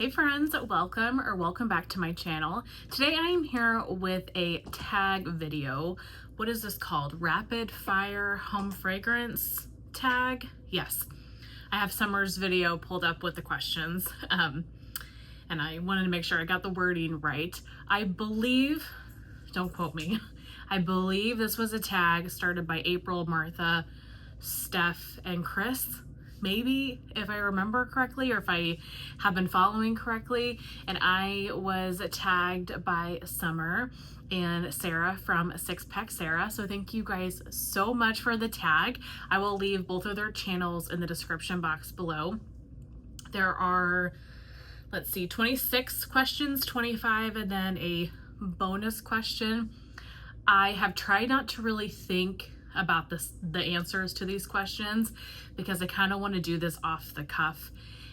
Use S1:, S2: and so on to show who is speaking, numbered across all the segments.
S1: Hey friends, welcome back to my channel. Today I am here with a tag video. What is this called? Rapid fire home fragrance tag? Yes. I have Summer's video pulled up with the questions and I wanted to make sure I got the wording right. I believe, don't quote me, I believe this was a tag started by April, Martha, Steph, and Chris. Maybe, if I remember correctly, or if I have been following correctly. And I was tagged by Summer and Sarah from Six Pack Sarah. So thank you guys so much for the tag. I will leave both of their channels in the description box below. There are, let's see, 26 questions, 25, and then a bonus question. I have tried not to really think about the answers to these questions because I kind of want to do this off the cuff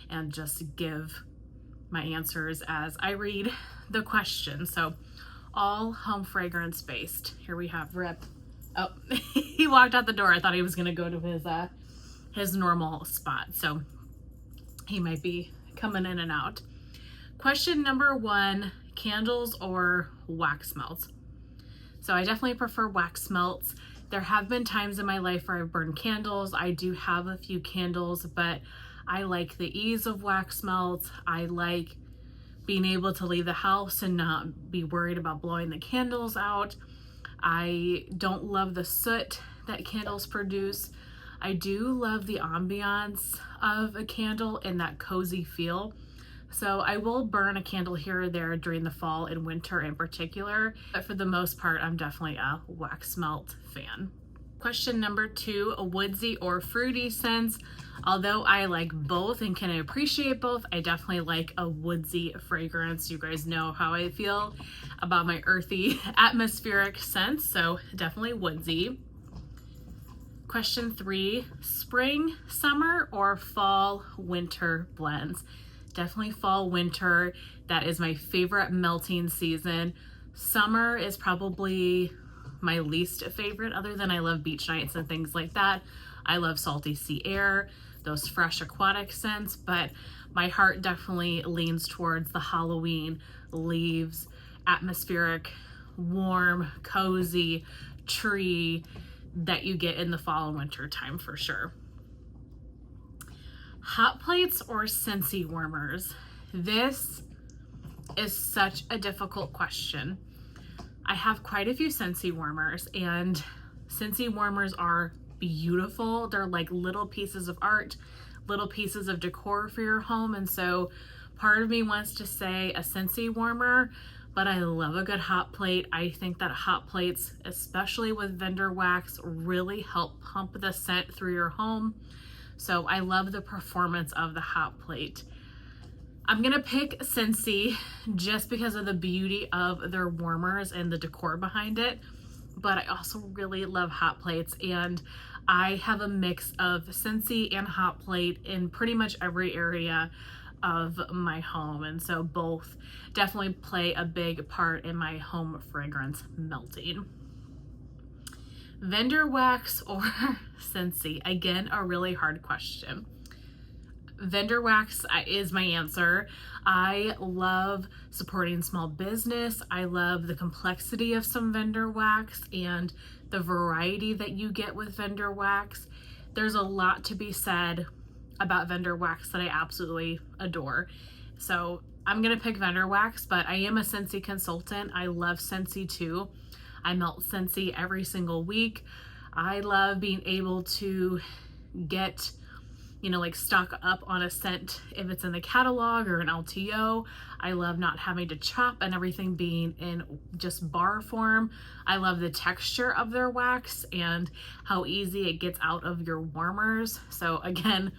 S1: and just give my answers as I read the question. So all home fragrance based. Here we have Rip. Oh, he walked out the door. I thought he was going to go to his normal spot. So he might be coming in and out. Question number 1, candles or wax melts? So I definitely prefer wax melts. There have been times in my life where I've burned candles. I do have a few candles, but I like the ease of wax melts. I like being able to leave the house and not be worried about blowing the candles out. I don't love the soot that candles produce. I do love the ambiance of a candle and that cozy feel. So I will burn a candle here or there during the fall and winter in particular, but for the most part, I'm definitely a wax melt fan. Question number 2, a woodsy or fruity scents. Although I like both and can appreciate both, I definitely like a woodsy fragrance. You guys know how I feel about my earthy atmospheric scents, so definitely woodsy. Question 3, spring, summer, or fall, winter blends? Definitely fall, winter. That is my favorite melting season. Summer is probably my least favorite, other than I love beach nights and things like that. I love salty sea air, those fresh aquatic scents, but my heart definitely leans towards the Halloween, leaves, atmospheric, warm, cozy tree that you get in the fall and winter time for sure. Hot plates or Scentsy warmers? This is such a difficult question. I have quite a few Scentsy warmers, and Scentsy warmers are beautiful. They're like little pieces of art, little pieces of decor for your home. And so part of me wants to say a Scentsy warmer, but I love a good hot plate. I think that hot plates, especially with vendor wax, really help pump the scent through your home. So I love the performance of the hot plate. I'm gonna pick Scentsy just because of the beauty of their warmers and the decor behind it, but I also really love hot plates, and I have a mix of Scentsy and hot plate in pretty much every area of my home, and so both definitely play a big part in my home fragrance melting. Vendor wax or Scentsy? Again, a really hard question. Vendor wax is my answer. I love supporting small business. I love the complexity of some vendor wax and the variety that you get with vendor wax. There's a lot to be said about vendor wax that I absolutely adore. So I'm gonna pick vendor wax, but I am a Scentsy consultant. I love Scentsy too. I melt Scentsy every single week. I love being able to get, like stock up on a scent if it's in the catalog or an LTO. I love not having to chop and everything being in just bar form. I love the texture of their wax and how easy it gets out of your warmers. So again,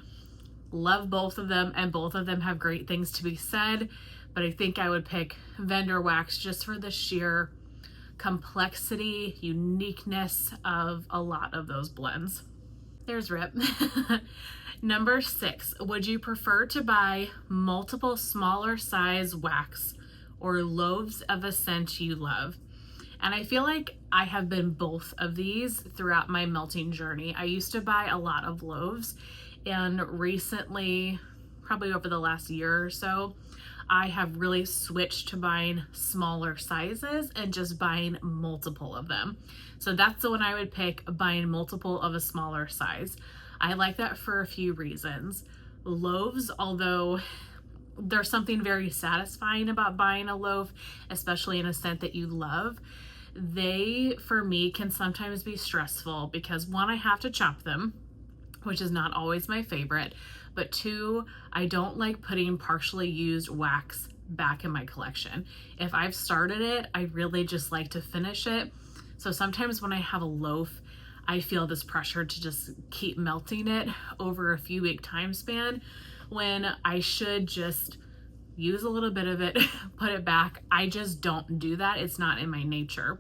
S1: love both of them, and both of them have great things to be said, but I think I would pick vendor wax just for the sheer complexity, uniqueness of a lot of those blends. There's Rip. Number 6, would you prefer to buy multiple smaller size wax or loaves of a scent you love? And I feel like I have been both of these throughout my melting journey. I used to buy a lot of loaves, and recently, probably over the last year or so, I have really switched to buying smaller sizes and just buying multiple of them. So that's the one I would pick, buying multiple of a smaller size. I like that for a few reasons. Loaves, although there's something very satisfying about buying a loaf, especially in a scent that you love, they, for me, can sometimes be stressful because one, I have to chop them, which is not always my favorite, but two, I don't like putting partially used wax back in my collection. If I've started it, I really just like to finish it. So sometimes when I have a loaf, I feel this pressure to just keep melting it over a few week time span when I should just use a little bit of it, put it back. I just don't do that. It's not in my nature.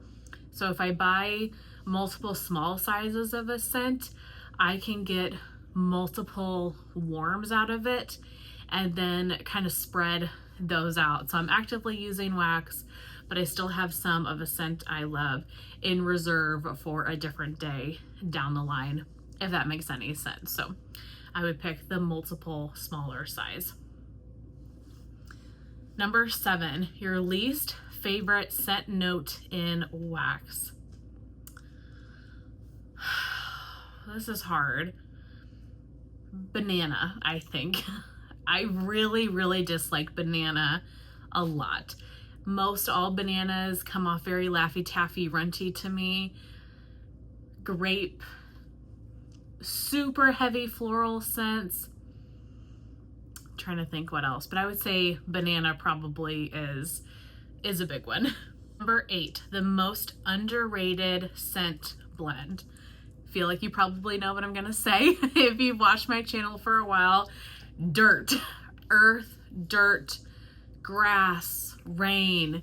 S1: So if I buy multiple small sizes of a scent, I can get multiple warms out of it and then kind of spread those out. So I'm actively using wax, but I still have some of a scent I love in reserve for a different day down the line, if that makes any sense. So I would pick the multiple smaller size. Number 7, your least favorite scent note in wax. This is hard. Banana, I think. I really dislike banana a lot. Most all bananas come off very Laffy Taffy runty to me. Grape, super heavy floral scents. I'm trying to think what else, but I would say banana probably is a big one. Number 8, the most underrated scent blend. Feel like you probably know what I'm gonna say if you've watched my channel for a while. Dirt, earth, dirt, grass, rain,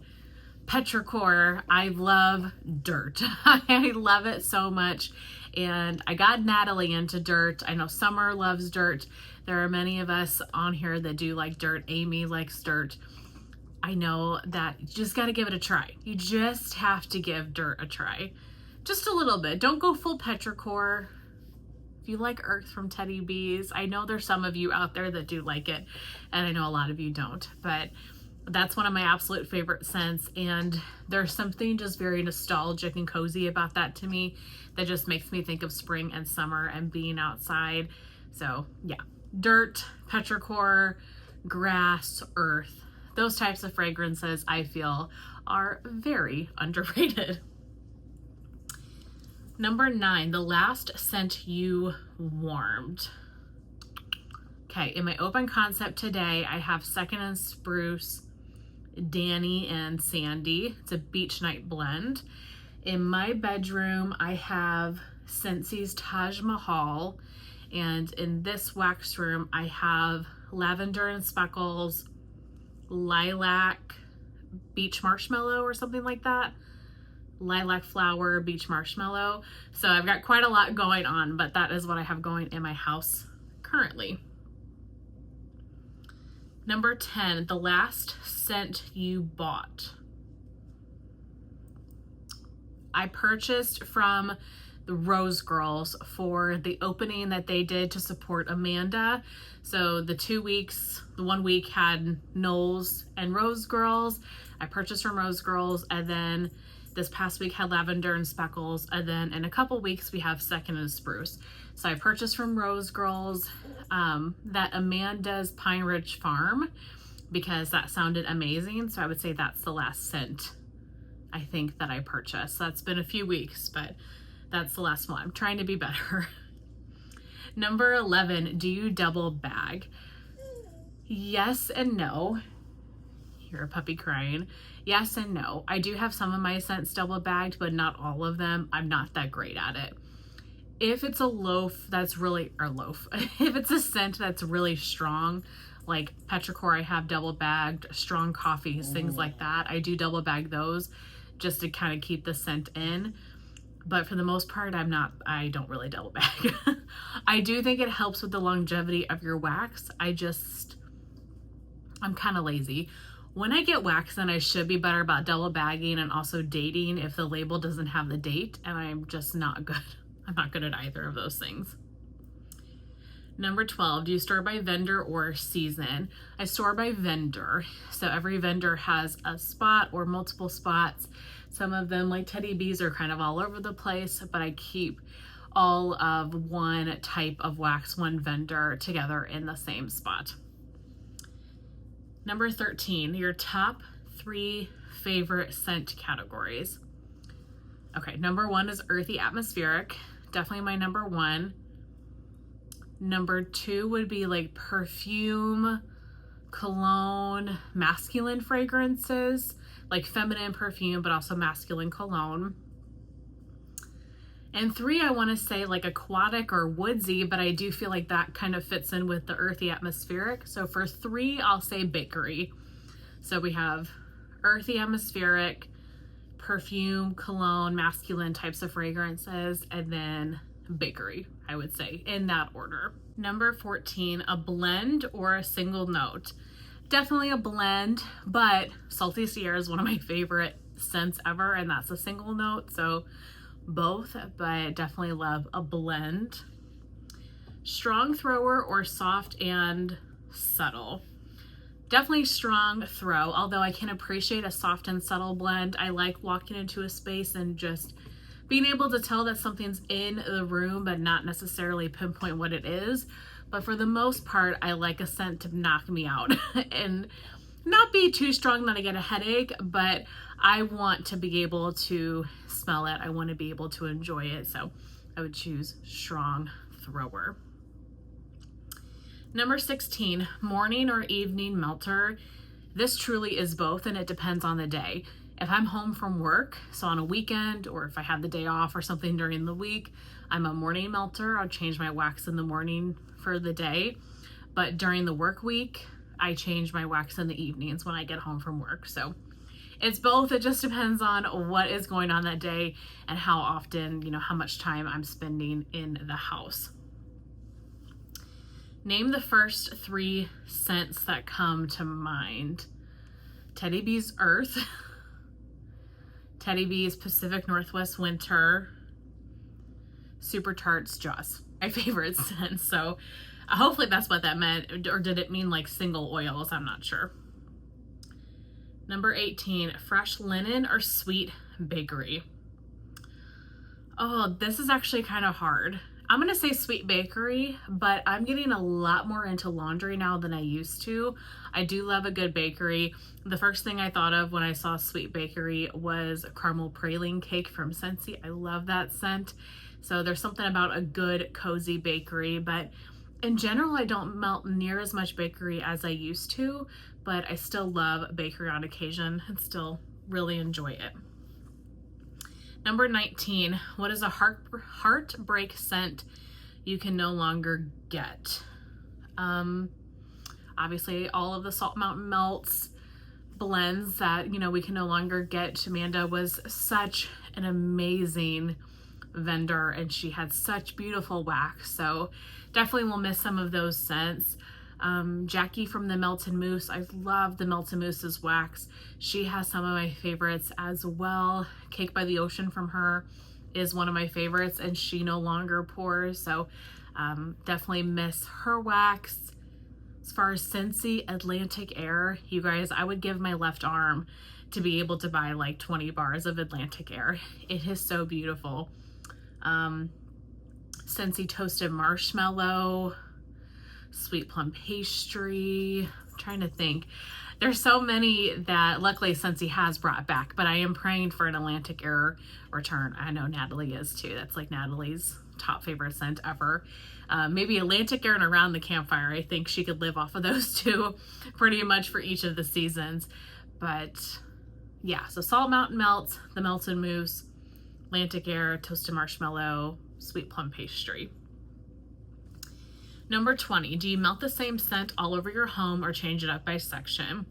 S1: petrichor. I love dirt. I love it so much. And I got Natalie into dirt. I know Summer loves dirt. There are many of us on here that do like dirt. Amy likes dirt. I know that you just got to give it a try. You just have to give dirt a try. Just a little bit. Don't go full petrichor. If you like earth from Teddy Bees, I know there's some of you out there that do like it, and I know a lot of you don't, but that's one of my absolute favorite scents, and there's something just very nostalgic and cozy about that to me that just makes me think of spring and summer and being outside. So yeah, dirt, petrichor, grass, earth, those types of fragrances I feel are very underrated. Number 9, the last scent you warmed. Okay, in my open concept today, I have Second and Spruce, Danny and Sandy. It's a beach night blend. In my bedroom, I have Scentsy's Taj Mahal. And in this wax room, I have Lavender and Speckles, Lilac, Beach Marshmallow or something like that. Lilac Flower, Beach Marshmallow. So I've got quite a lot going on, but that is what I have going in my house currently. Number 10, the last scent you bought. I purchased from the Rose Girls for the opening that they did to support Amanda. So the 2 weeks, the 1 week had Knowles and Rose Girls. I purchased from Rose Girls, and then this past week had Lavender and Speckles, and then in a couple weeks we have Second and Spruce. So I purchased from Rose Girls that Amanda's Pine Ridge Farm because that sounded amazing. So I would say that's the last scent I think that I purchased. So that's been a few weeks, but that's the last one. I'm trying to be better. Number 11, do you double bag? Yes and no. Hear a puppy crying. Yes and no. I do have some of my scents double bagged, but not all of them. I'm not that great at it. If it's a loaf that's really, if it's a scent that's really strong, like petrichor, I have double bagged, strong coffees, things like that. I do double bag those just to kind of keep the scent in. But for the most part, I don't really double bag. I do think it helps with the longevity of your wax. I'm kind of lazy. When I get wax, then I should be better about double bagging and also dating if the label doesn't have the date, and I'm just not good. I'm not good at either of those things. Number 12, do you store by vendor or season? I store by vendor. So every vendor has a spot or multiple spots. Some of them, like Teddy Bees, are kind of all over the place, but I keep all of one type of wax, one vendor together in the same spot. Number 13, your top 3 favorite scent categories. Okay, number 1 is earthy atmospheric. Definitely my number 1. Number 2 would be like perfume, cologne, masculine fragrances, like feminine perfume, but also masculine cologne. And 3, I want to say like aquatic or woodsy, but I do feel like that kind of fits in with the earthy atmospheric. So for 3, I'll say bakery. So we have earthy atmospheric, perfume, cologne, masculine types of fragrances, and then bakery, I would say, in that order. Number 14, a blend or a single note. Definitely a blend, but Salty Sierra is one of my favorite scents ever, and that's a single note. So both, but definitely love a blend. Strong thrower or soft and subtle. Definitely strong throw, although I can appreciate a soft and subtle blend. I like walking into a space and just being able to tell that something's in the room, but not necessarily pinpoint what it is. But for the most part, I like a scent to knock me out and not be too strong that I get a headache, but I want to be able to smell it. I want to be able to enjoy it. So I would choose strong thrower. Number 16, morning or evening melter. This truly is both, and it depends on the day. If I'm home from work, so on a weekend, or if I have the day off or something during the week, I'm a morning melter. I'll change my wax in the morning for the day. But during the work week, I change my wax in the evenings when I get home from work. So it's both. It just depends on what is going on that day and how often, how much time I'm spending in the house. Name the first 3 scents that come to mind. Teddy Bees Earth, Teddy Bees Pacific Northwest Winter, Super Tarts Joss. My favorite scent. So hopefully that's what that meant, or did it mean like single oils? I'm not sure. Number 18, fresh linen or sweet bakery. Oh, this is actually kind of hard. I'm gonna say sweet bakery, but I'm getting a lot more into laundry now than I used to. I do love a good bakery. The first thing I thought of when I saw sweet bakery was caramel praline cake from Scentsy. I love that scent. So there's something about a good cozy bakery, but in general, I don't melt near as much bakery as I used to, but I still love bakery on occasion and still really enjoy it. Number 19, what is a heartbreak scent you can no longer get? Obviously, all of the Salt Mountain Melts blends that, we can no longer get. Amanda was such an amazing vendor and she had such beautiful wax. So definitely will miss some of those scents. Jackie from the Melted Moose. I love the Melted Moose's wax. She has some of my favorites as well. Cake by the Ocean from her is one of my favorites and she no longer pours. So definitely miss her wax. As far as Scentsy Atlantic Air, you guys, I would give my left arm to be able to buy like 20 bars of Atlantic Air. It is so beautiful. Scentsy Toasted Marshmallow, Sweet Plum Pastry. I'm trying to think. There's so many that luckily Scentsy has brought back, but I am praying for an Atlantic Air return. I know Natalie is too. That's like Natalie's top favorite scent ever. Maybe Atlantic Air and Around the Campfire. I think she could live off of those two pretty much for each of the seasons. But yeah, so Salt Mountain Melts, the Melted Moose, Atlantic Air, Toasted Marshmallow, Sweet Plum Pastry. Number 20, do you melt the same scent all over your home or change it up by section?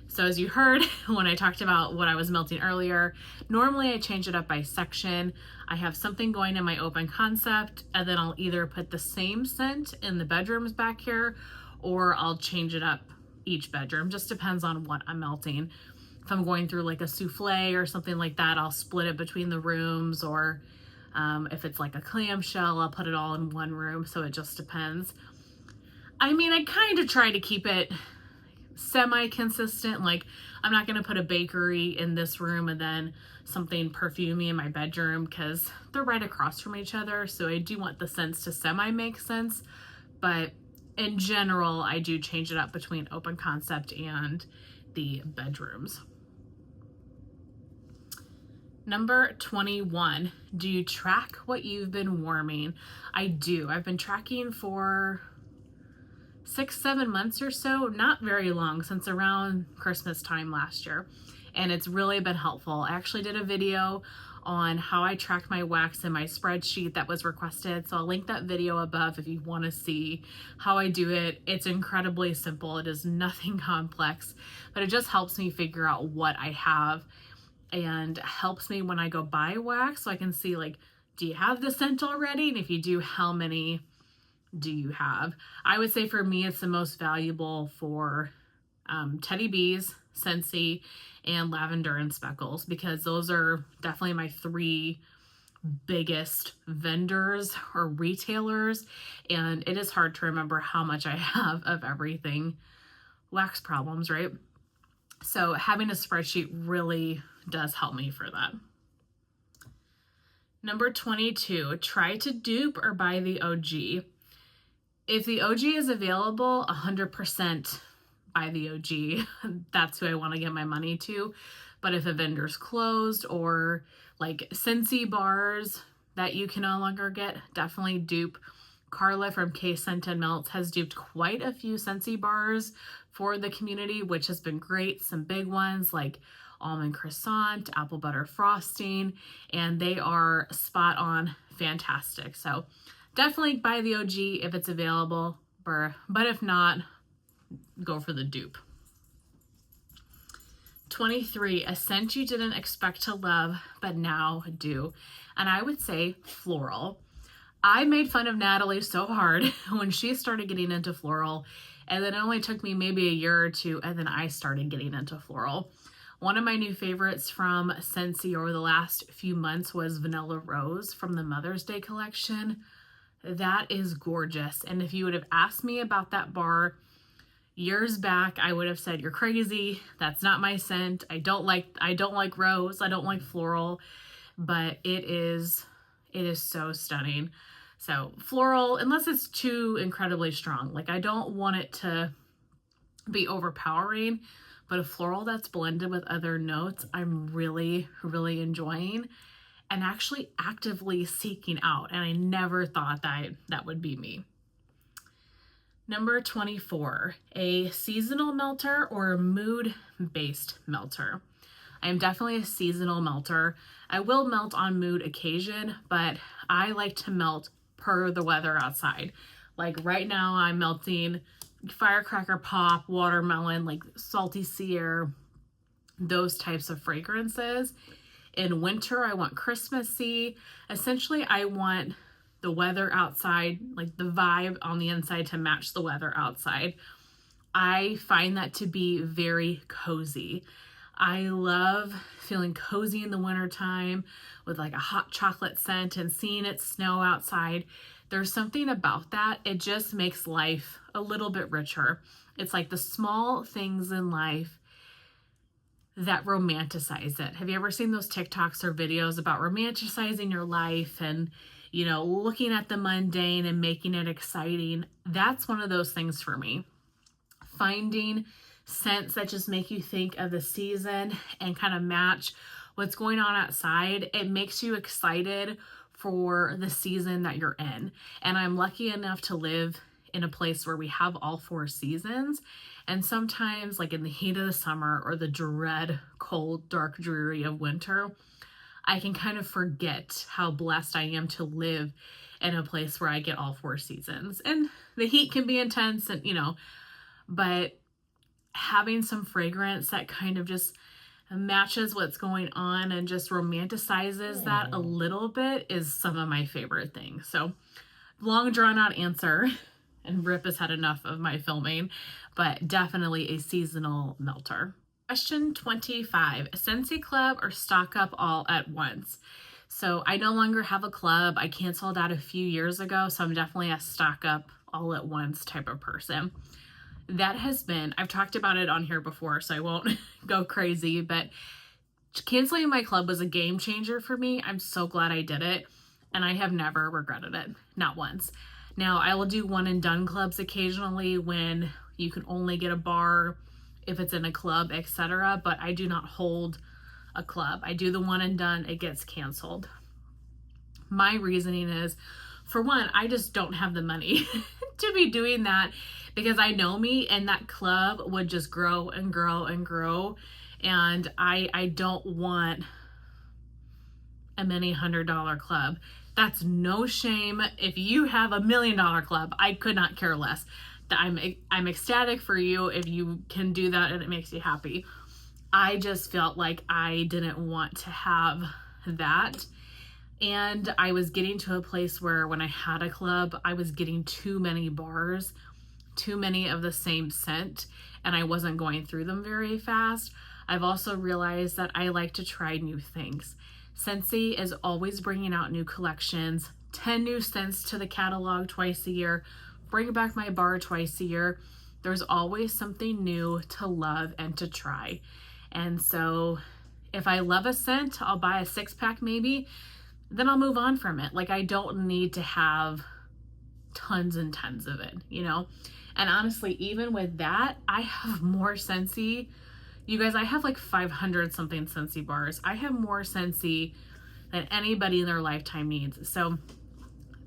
S1: So as you heard when I talked about what I was melting earlier, normally I change it up by section. I have something going in my open concept and then I'll either put the same scent in the bedrooms back here or I'll change it up each bedroom. Just depends on what I'm melting. If I'm going through like a souffle or something like that, I'll split it between the rooms, or if it's like a clamshell, I'll put it all in one room. So it just depends. I mean, I kind of try to keep it semi-consistent. Like, I'm not going to put a bakery in this room and then something perfumey in my bedroom, because they're right across from each other. So I do want the scents to semi-make sense. But in general, I do change it up between open concept and the bedrooms. Number 21, do you track what you've been warming? I do. I've been tracking for 6-7 months or so, not very long, since around Christmas time last year. And it's really been helpful. I actually did a video on how I track my wax in my spreadsheet that was requested. So I'll link that video above if you want to see how I do it. It's incredibly simple. It is nothing complex, but it just helps me figure out what I have and helps me when I go buy wax, so I can see, like, do you have the scent already? And if you do, how many do you have? I would say for me, it's the most valuable for Teddy Bees, Scentsy, and Lavender and Speckles, because those are definitely my 3 biggest vendors or retailers, and it is hard to remember how much I have of everything. Wax problems, right? So having a spreadsheet really does help me for that. Number 22, try to dupe or buy the OG. If the OG is available, 100% buy the OG. That's who I want to get my money to. But if a vendor's closed, or like Scentsy bars that you can no longer get, definitely dupe. Carla from K Scent and Melts has duped quite a few Scentsy bars for the community, which has been great. Some big ones like almond croissant, apple butter frosting, and they are spot on fantastic. So definitely buy the OG if it's available, but if not, go for the dupe. 23, a scent you didn't expect to love, but now do. And I would say floral. I made fun of Natalie so hard when she started getting into floral, and then it only took me maybe a year or two, and then I started getting into floral. One of my new favorites from Scentsy over the last few months was Vanilla Rose from the Mother's Day collection. That is gorgeous. And if you would have asked me about that bar years back, I would have said, you're crazy. That's not my scent. I don't like rose. I don't like floral, but it is so stunning. So floral, unless it's too incredibly strong, like I don't want it to be overpowering, but a floral that's blended with other notes, I'm really, really enjoying and actually actively seeking out. And I never thought that would be me. Number 24, a seasonal melter or a mood-based melter. I am definitely a seasonal melter. I will melt on mood occasion, but I like to melt per the weather outside. Like right now I'm melting firecracker pop, watermelon, like salty sea air, those types of fragrances. In winter, I want Christmassy. Essentially, I want the weather outside, like the vibe on the inside to match the weather outside. I find that to be very cozy. I love feeling cozy in the wintertime with like a hot chocolate scent and seeing it snow outside. There's something about that. It just makes life a little bit richer. It's like the small things in life that romanticize it. Have you ever seen those TikToks or videos about romanticizing your life and, you know, looking at the mundane and making it exciting? That's one of those things for me. Finding scents that just make you think of the season and kind of match what's going on outside. It makes you excited for the season that you're in. And I'm lucky enough to live in a place where we have all 4 seasons. And sometimes, like in the heat of the summer or the dread, cold, dark, dreary of winter, I can kind of forget how blessed I am to live in a place where I get all 4 seasons. And the heat can be intense, and but having some fragrance that kind of just matches what's going on and just romanticizes that a little bit is some of my favorite things. So long drawn out answer, and Rip has had enough of my filming, but definitely a seasonal melter. Question 25, Centy Club or stock up all at once? So I no longer have a club. I canceled out a few years ago, so I'm definitely a stock up all at once type of person. That has been, I've talked about it on here before, so I won't go crazy, but canceling my club was a game changer for me. I'm so glad I did it, and I have never regretted it, not once. Now, I will do one and done clubs occasionally when you can only get a bar if it's in a club, etc., but I do not hold a club. I do the one and done, it gets canceled. My reasoning is, for one, I just don't have the money to be doing that, because I know me, and that club would just grow and grow and grow, and I don't want a many $100 club. That's no shame. If you have $1 million club, I could not care less. I'm ecstatic for you if you can do that and it makes you happy. I just felt like I didn't want to have that. And I was getting to a place where when I had a club, I was getting too many bars, too many of the same scent, and I wasn't going through them very fast. I've also realized that I like to try new things. Scentsy is always bringing out new collections, 10 new scents to the catalog twice a year, bring back my bar twice a year. There's always something new to love and to try. And so if I love a scent, I'll buy a 6-pack maybe, then I'll move on from it. Like, I don't need to have tons and tons of it, you know? And honestly, even with that, I have more Scentsy. You guys, I have like 500 something Scentsy bars. I have more Scentsy than anybody in their lifetime needs. So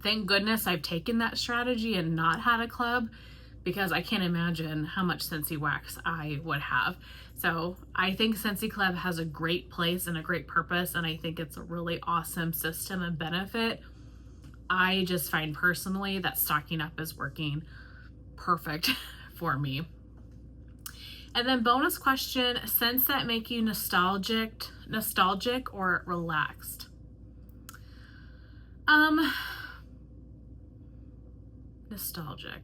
S1: thank goodness I've taken that strategy and not had a club, because I can't imagine how much Scentsy wax I would have. So I think Centy Club has a great place and a great purpose, and I think it's a really awesome system and benefit. I just find personally that stocking up is working perfect for me. And then bonus question, scents that make you nostalgic or relaxed? Nostalgic.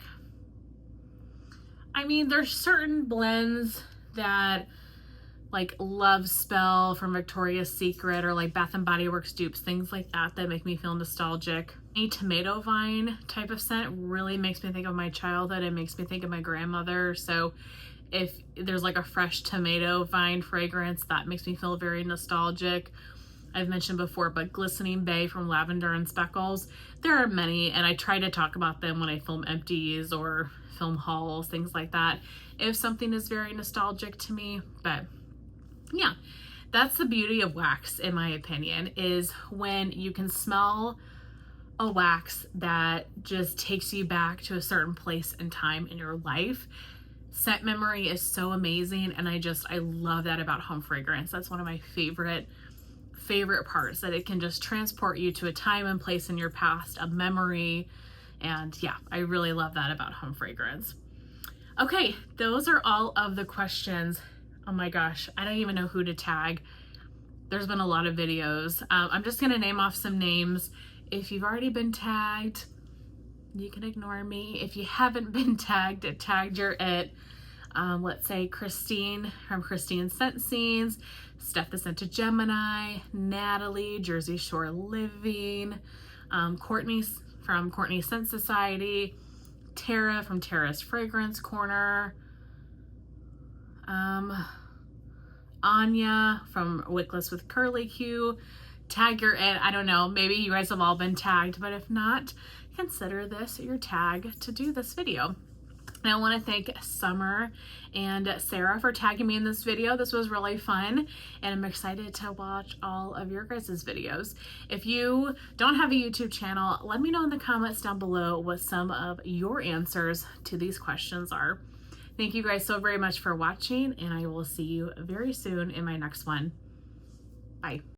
S1: I mean, there's certain blends that, like Love Spell from Victoria's Secret, or like Bath and Body Works dupes, things like that, that make me feel nostalgic. A tomato vine type of scent really makes me think of my childhood. It makes me think of my grandmother. So if there's like a fresh tomato vine fragrance, that makes me feel very nostalgic. I've mentioned before, but Glistening Bay from Lavender and Speckles. There are many, and I try to talk about them when I film empties or film hauls, things like that, if something is very nostalgic to me. But yeah, that's the beauty of wax, in my opinion, is when you can smell a wax that just takes you back to a certain place and time in your life. Scent memory is so amazing, and I love that about home fragrance. That's one of my favorite parts, that it can just transport you to a time and place in your past, a memory. And yeah, I really love that about home fragrance. Okay, those are all of the questions. Oh my gosh, I don't even know who to tag. There's been a lot of videos. I'm just gonna name off some names. If you've already been tagged, you can ignore me. If you haven't been tagged, tagged your it. Let's say Christine from Christine's Scent Scenes, Steph the Scented Gemini, Natalie, Jersey Shore Living, Courtney from Courtney's Scent Society, Tara from Tara's Fragrance Corner, Anya from Wickless with Curly Q. Tag your it. I don't know, maybe you guys have all been tagged, but if not, consider this your tag to do this video. And I want to thank Summer and Sarah for tagging me in this video. This was really fun, and I'm excited to watch all of your guys' videos. If you don't have a YouTube channel, let me know in the comments down below what some of your answers to these questions are. Thank you guys so very much for watching, and I will see you very soon in my next one. Bye.